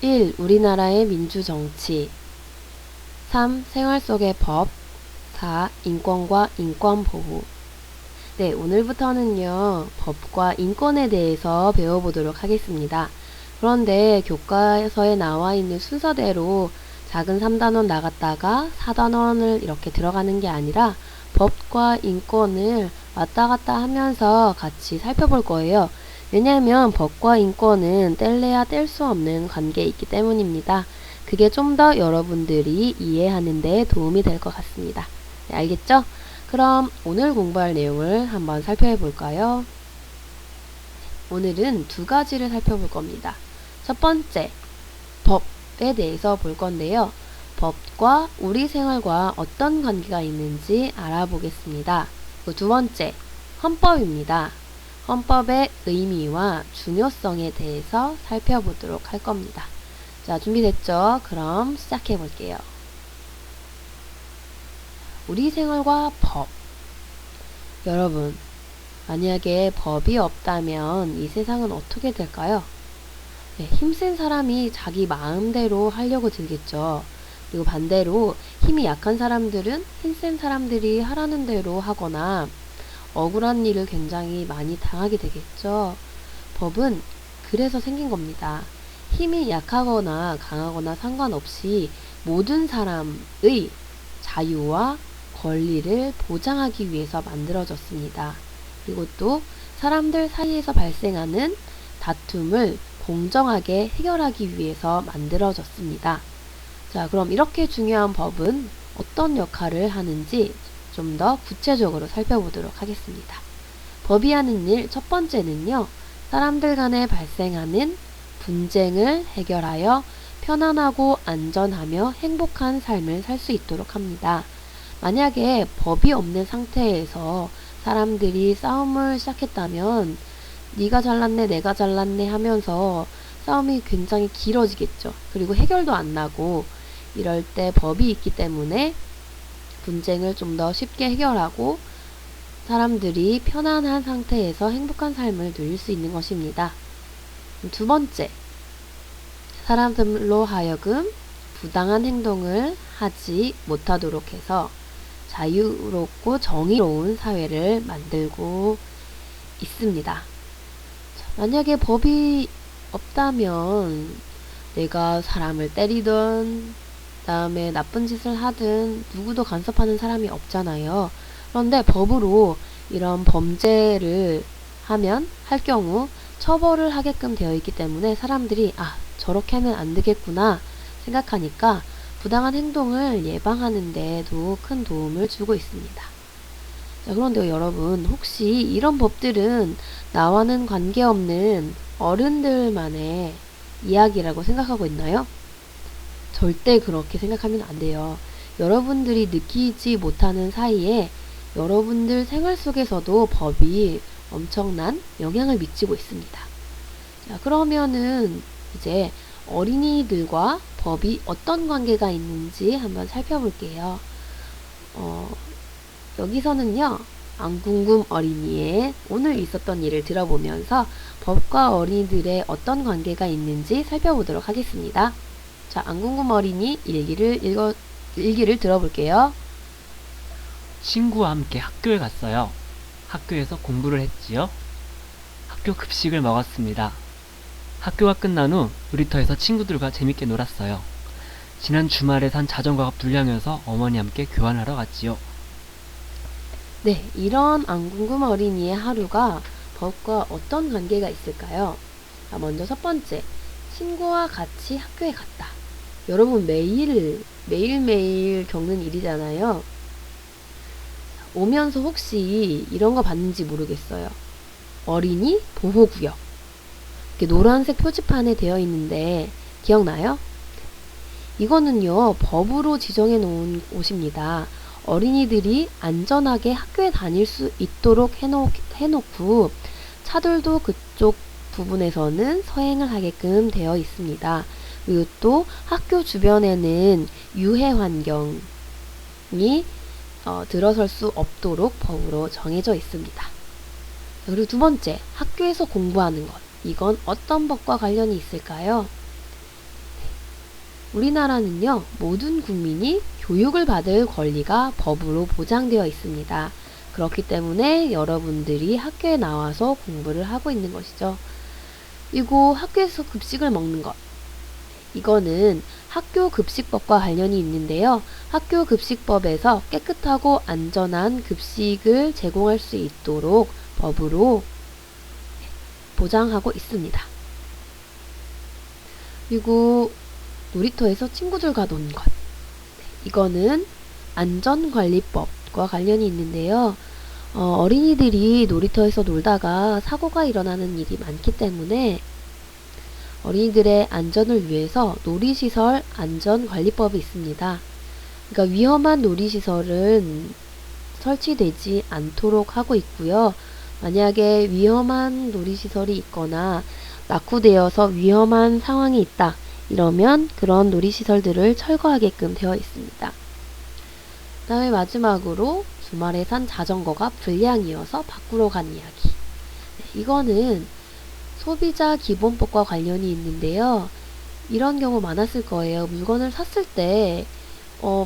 1. 우리나라의 민주정치. 3. 생활 속의 법. 4. 인권과 인권보호. 네, 오늘부터는요, 법과 인권에 대해서 배워보도록 하겠습니다. 그런데 교과서에 나와 있는 순서대로 작은 3단원 나갔다가 4단원을 이렇게 들어가는 게 아니라 법과 인권을 왔다 갔다 하면서 같이 살펴볼 거예요. 왜냐하면 법과 인권은 뗄래야 뗄 수 없는 관계에 있기 때문입니다. 그게 좀 더 여러분들이 이해하는 데 도움이 될 것 같습니다. 네, 알겠죠? 그럼 오늘 공부할 내용을 한번 살펴볼까요? 오늘은 두 가지를 살펴볼 겁니다. 첫 번째, 법에 대해서 볼 건데요. 법과 우리 생활과 어떤 관계가 있는지 알아보겠습니다. 두 번째, 헌법입니다. 헌법의 의미와 중요성에 대해서 살펴보도록 할 겁니다. 자, 준비됐죠? 그럼 시작해 볼게요. 우리 생활과 법. 여러분, 만약에 법이 없다면 이 세상은 어떻게 될까요? 네, 힘센 사람이 자기 마음대로 하려고 들겠죠. 그리고 반대로 힘이 약한 사람들은 힘센 사람들이 하라는 대로 하거나 억울한 일을 굉장히 많이 당하게 되겠죠. 법은 그래서 생긴 겁니다. 힘이 약하거나 강하거나 상관없이 모든 사람의 자유와 권리를 보장하기 위해서 만들어졌습니다. 그리고 또 사람들 사이에서 발생하는 다툼을 공정하게 해결하기 위해서 만들어졌습니다. 자, 그럼 이렇게 중요한 법은 어떤 역할을 하는지 좀 더 구체적으로 살펴보도록 하겠습니다. 법이 하는 일 첫 번째는요, 사람들 간에 발생하는 분쟁을 해결하여 편안하고 안전하며 행복한 삶을 살 수 있도록 합니다. 만약에 법이 없는 상태에서 사람들이 싸움을 시작했다면 네가 잘났네 내가 잘났네 하면서 싸움이 굉장히 길어지겠죠. 그리고 해결도 안 나고, 이럴 때 법이 있기 때문에 분쟁을 좀 더 쉽게 해결하고 사람들이 편안한 상태에서 행복한 삶을 누릴 수 있는 것입니다. 두 번째, 사람들로 하여금 부당한 행동을 하지 못하도록 해서 자유롭고 정의로운 사회를 만들고 있습니다. 만약에 법이 없다면 내가 사람을 때리든 다음에 나쁜 짓을 하든 누구도 간섭하는 사람이 없잖아요. 그런데 법으로 이런 범죄를 할 경우 처벌을 하게끔 되어 있기 때문에 사람들이 저렇게 하면 안 되겠구나 생각하니까 부당한 행동을 예방하는 데도 큰 도움을 주고 있습니다. 자, 그런데 여러분, 혹시 이런 법들은 나와는 관계없는 어른들만의 이야기라고 생각하고 있나요? 절대 그렇게 생각하면 안 돼요. 여러분들이 느끼지 못하는 사이에 여러분들 생활 속에서도 법이 엄청난 영향을 미치고 있습니다. 자, 그러면은 이제 어린이들과 법이 어떤 관계가 있는지 한번 살펴볼게요. 여기서는요, 안궁금 어린이의 오늘 있었던 일을 들어보면서 법과 어린이들의 어떤 관계가 있는지 살펴보도록 하겠습니다. 자, 안궁금 어린이 일기를 들어볼게요. 친구와 함께 학교에 갔어요. 학교에서 공부를 했지요. 학교 급식을 먹었습니다. 학교가 끝난 후 놀이터에서 친구들과 재밌게 놀았어요. 지난 주말에 산 자전거가 불량해서 어머니 함께 교환하러 갔지요. 네, 이런 안궁금 어린이의 하루가 법과 어떤 관계가 있을까요? 자, 먼저 첫 번째, 친구와 같이 학교에 갔다. 여러분 매일매일 겪는 일이잖아요. 오면서 혹시 이런 거 봤는지 모르겠어요. 어린이 보호구역. 이렇게 노란색 표지판에 되어 있는데 기억나요? 이거는요, 법으로 지정해 놓은 곳입니다. 어린이들이 안전하게 학교에 다닐 수 있도록 해놓고 차들도 그쪽 부분에서는 서행을 하게끔 되어 있습니다. 그리고 또 학교 주변에는 유해 환경이 들어설 수 없도록 법으로 정해져 있습니다. 그리고 두 번째, 학교에서 공부하는 것. 이건 어떤 법과 관련이 있을까요? 우리나라는요, 모든 국민이 교육을 받을 권리가 법으로 보장되어 있습니다. 그렇기 때문에 여러분들이 학교에 나와서 공부를 하고 있는 것이죠. 그리고 학교에서 급식을 먹는 것. 이거는 학교 급식법과 관련이 있는데요. 학교 급식법에서 깨끗하고 안전한 급식을 제공할 수 있도록 법으로 보장하고 있습니다. 그리고 놀이터에서 친구들과 노는 것. 이거는 안전관리법과 관련이 있는데요. 어린이들이 놀이터에서 놀다가 사고가 일어나는 일이 많기 때문에 어린이들의 안전을 위해서 놀이시설 안전관리법이 있습니다. 그러니까 위험한 놀이시설은 설치되지 않도록 하고 있고요. 만약에 위험한 놀이시설이 있거나 낙후되어서 위험한 상황이 있다. 이러면 그런 놀이시설들을 철거하게끔 되어 있습니다. 그 다음에 마지막으로 주말에 산 자전거가 불량이어서 밖으로 간 이야기. 이거는 소비자 기본법과 관련이 있는데요. 이런 경우 많았을 거예요. 물건을 샀을 때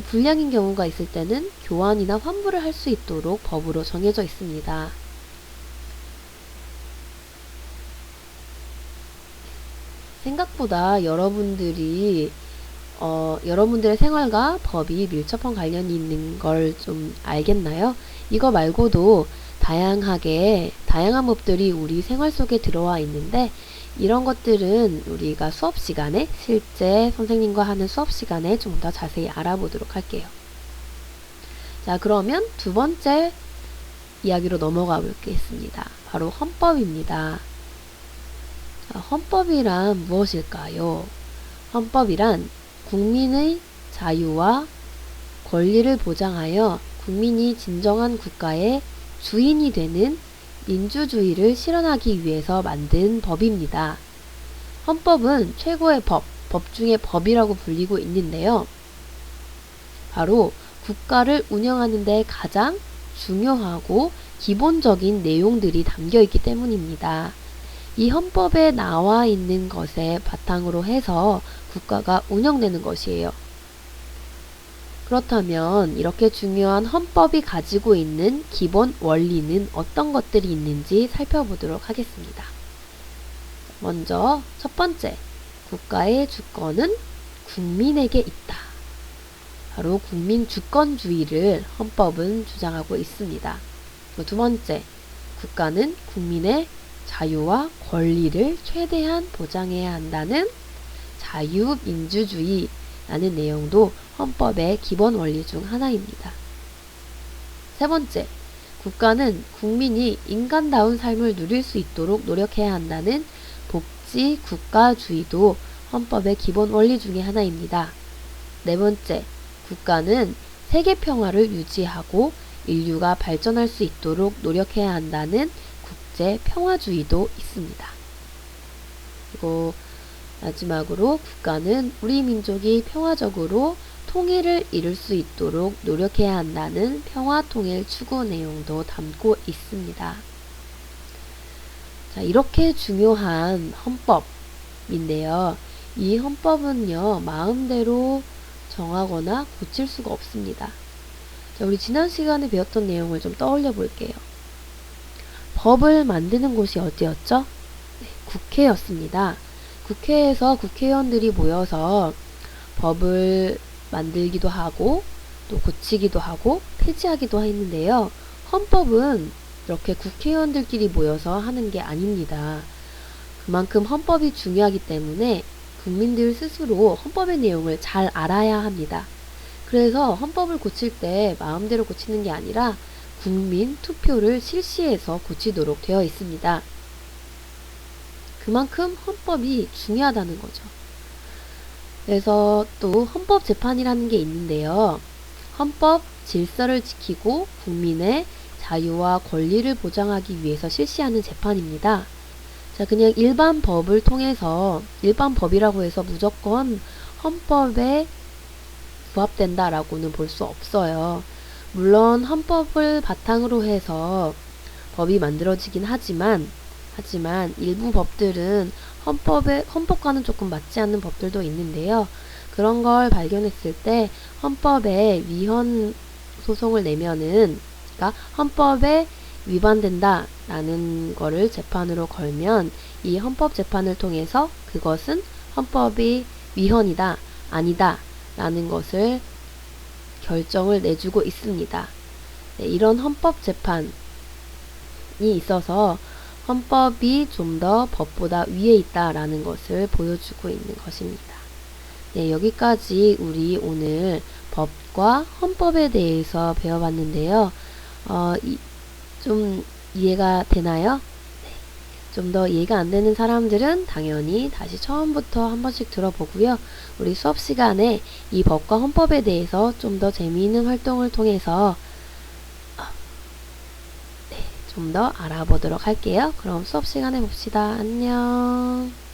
불량인 경우가 있을 때는 교환이나 환불을 할 수 있도록 법으로 정해져 있습니다. 생각보다 여러분들이 여러분들의 생활과 법이 밀접한 관련이 있는 걸 좀 알겠나요? 이거 말고도 다양한 법들이 우리 생활 속에 들어와 있는데 이런 것들은 우리가 수업 시간에 실제 선생님과 하는 수업 시간에 좀 더 자세히 알아보도록 할게요. 자, 그러면 두 번째 이야기로 넘어가 보겠습니다. 바로 헌법입니다. 자, 헌법이란 무엇일까요? 헌법이란 국민의 자유와 권리를 보장하여 국민이 진정한 국가의 주인이 되는 민주주의를 실현하기 위해서 만든 법입니다. 헌법은 최고의 법 중에 법이라고 불리고 있는데요. 바로 국가를 운영하는 데 가장 중요하고 기본적인 내용들이 담겨 있기 때문입니다. 이 헌법에 나와 있는 것에 바탕으로 해서 국가가 운영되는 것이에요. 그렇다면 이렇게 중요한 헌법이 가지고 있는 기본 원리는 어떤 것들이 있는지 살펴보도록 하겠습니다. 먼저 첫 번째, 국가의 주권은 국민에게 있다. 바로 국민주권주의를 헌법은 주장하고 있습니다. 두 번째, 국가는 국민의 자유와 권리를 최대한 보장해야 한다는 자유민주주의라는 내용도 헌법의 기본 원리 중 하나입니다. 세 번째, 국가는 국민이 인간다운 삶을 누릴 수 있도록 노력해야 한다는 복지국가주의도 헌법의 기본 원리 중에 하나입니다. 네 번째, 국가는 세계평화를 유지하고 인류가 발전할 수 있도록 노력해야 한다는 국제평화주의도 있습니다. 그리고 마지막으로 국가는 우리 민족이 평화적으로 통일을 이룰 수 있도록 노력해야 한다는 평화통일 추구 내용도 담고 있습니다. 자, 이렇게 중요한 헌법인데요. 이 헌법은요, 마음대로 정하거나 고칠 수가 없습니다. 자, 우리 지난 시간에 배웠던 내용을 좀 떠올려 볼게요. 법을 만드는 곳이 어디였죠? 네, 국회였습니다. 국회에서 국회의원들이 모여서 법을 만들기도 하고 또 고치기도 하고 폐지하기도 했는데요. 헌법은 이렇게 국회의원들끼리 모여서 하는 게 아닙니다. 그만큼 헌법이 중요하기 때문에 국민들 스스로 헌법의 내용을 잘 알아야 합니다. 그래서 헌법을 고칠 때 마음대로 고치는 게 아니라 국민 투표를 실시해서 고치도록 되어 있습니다. 그만큼 헌법이 중요하다는 거죠. 그래서 또 헌법재판이라는 게 있는데요. 헌법 질서를 지키고 국민의 자유와 권리를 보장하기 위해서 실시하는 재판입니다. 자, 그냥 일반 법을 통해서 일반 법이라고 해서 무조건 헌법에 부합된다라고는 볼 수 없어요. 물론 헌법을 바탕으로 해서 법이 만들어지긴 하지만 일부 법들은 헌법과는 조금 맞지 않는 법들도 있는데요. 그런 걸 발견했을 때 헌법에 위헌 소송을 내면은, 그러니까 헌법에 위반된다라는 거를 재판으로 걸면 이 헌법 재판을 통해서 그것은 헌법이 위헌이다, 아니다 라는 것을 결정을 내주고 있습니다. 네, 이런 헌법 재판이 있어서 헌법이 좀 더 법보다 위에 있다라는 것을 보여주고 있는 것입니다. 네, 여기까지 우리 오늘 법과 헌법에 대해서 배워봤는데요. 좀 이해가 되나요? 좀 더 이해가 안 되는 사람들은 당연히 다시 처음부터 한 번씩 들어보고요. 우리 수업 시간에 이 법과 헌법에 대해서 좀 더 재미있는 활동을 통해서 좀 더 알아보도록 할게요. 그럼 수업 시간에 봅시다. 안녕.